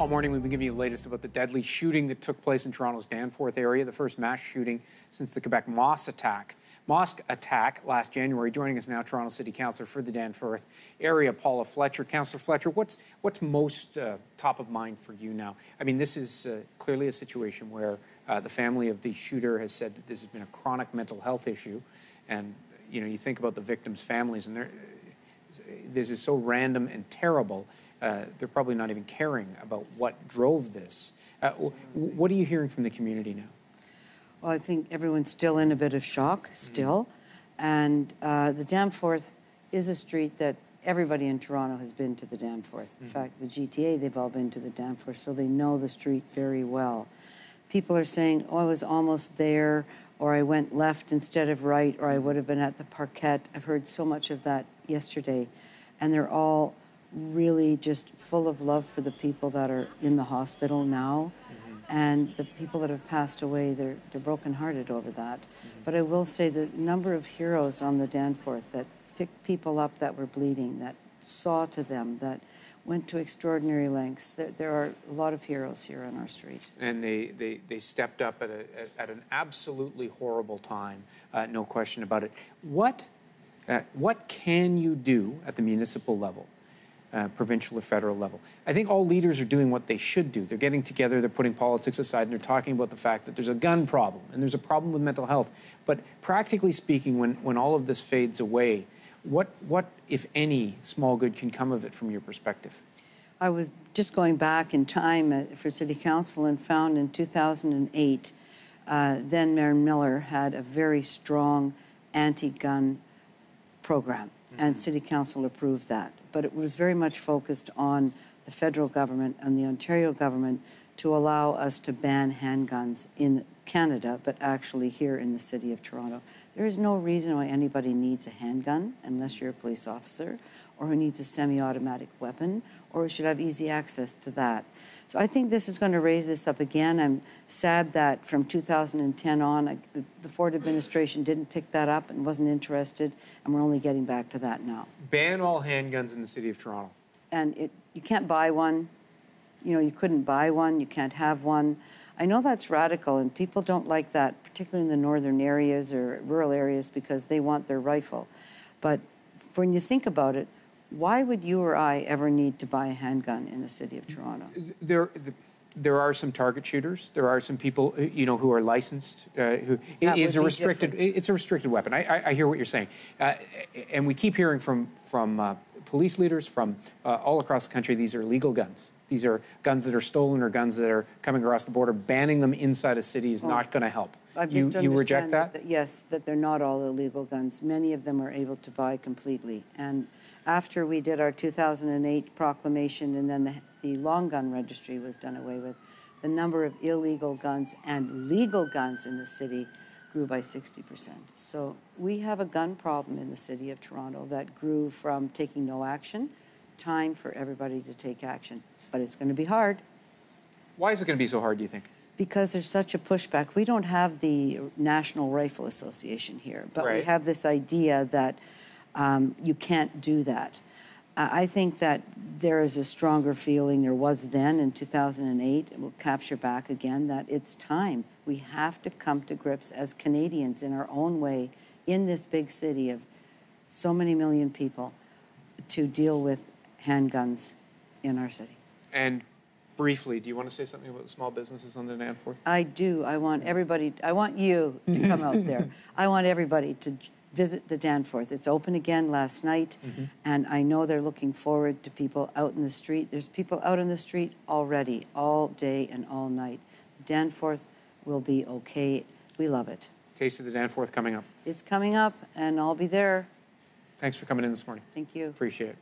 All morning, we've been giving you the latest about the deadly shooting that took place in Toronto's Danforth area, the first mass shooting since the Quebec mosque attack last January. Joining us now, Toronto City Councillor for the Danforth area, Paula Fletcher. Councillor Fletcher, what's most top of mind for you now? I mean, this is clearly a situation where the family of the shooter has said that this has been a chronic mental health issue, and you think about the victims' families, and this is so random and terrible. They're probably not even caring about what drove this. What are you hearing from the community now? Well, I think everyone's still in a bit of shock, still. And the Danforth is a street that everybody in Toronto has been to the Danforth. In fact, the GTA, they've all been to the Danforth, so they know the street very well. People are saying, oh, I was almost there, or I went left instead of right, or I would have been at the Parquet. I've heard so much of that yesterday. And they're all really just full of love for the people that are in the hospital now. And the people that have passed away, they're brokenhearted over that. But I will say the number of heroes on the Danforth that picked people up that were bleeding, that saw to them, that went to extraordinary lengths. There are a lot of heroes here on our street. And they stepped up at an absolutely horrible time, no question about it. What can you do at the municipal level? Provincial or federal level. I think all leaders are doing what they should do. They're getting together, they're putting politics aside, and they're talking about the fact that there's a gun problem and there's a problem with mental health. But practically speaking, when all of this fades away, what, if any, small good can come of it from your perspective? I was just going back in time for City Council and found in 2008, then Mayor Miller had a very strong anti-gun program, and City Council approved that. But it was very much focused on the federal government and the Ontario government to allow us to ban handguns in Canada, but actually here in the city of Toronto. There is no reason why anybody needs a handgun unless you're a police officer, or who needs a semi-automatic weapon, or who should have easy access to that. So I think this is going to raise this up again. I'm sad that from 2010 on, the Ford administration didn't pick that up and wasn't interested, and we're only getting back to that now. Ban all handguns in the City of Toronto. And you can't buy one. You couldn't buy one, you can't have one. I know that's radical, and people don't like that, particularly in the northern areas or rural areas, because they want their rifle. But when you think about it, why would you or I ever need to buy a handgun in the City of Toronto? There are some target shooters. There are some people, who are licensed. It's a restricted weapon. I hear what you're saying, and we keep hearing from police leaders from all across the country. These are illegal guns. These are guns that are stolen or guns that are coming across the border. Banning them inside a city is not going to help. You reject that? Yes, that they're not all illegal guns. Many of them are able to buy completely. And after we did our 2008 proclamation and then the long gun registry was done away with, the number of illegal guns and legal guns in the city grew by 60%. So we have a gun problem in the City of Toronto that grew from taking no action, time for everybody to take action. But it's going to be hard. Why is it going to be so hard, do you think? Because there's such a pushback. We don't have the National Rifle Association here, but we have this idea that you can't do that. I think that there is a stronger feeling, there was then in 2008, and we'll capture back again, that it's time. We have to come to grips as Canadians in our own way in this big city of so many million people to deal with handguns in our city. And briefly, do you want to say something about small businesses on the Danforth? I do. I want you to come out there. I want everybody to visit the Danforth. It's open again last night, and I know they're looking forward to people out in the street. There's people out in the street already, all day and all night. Danforth will be okay. We love it. Taste of the Danforth coming up. It's coming up, and I'll be there. Thanks for coming in this morning. Thank you. Appreciate it.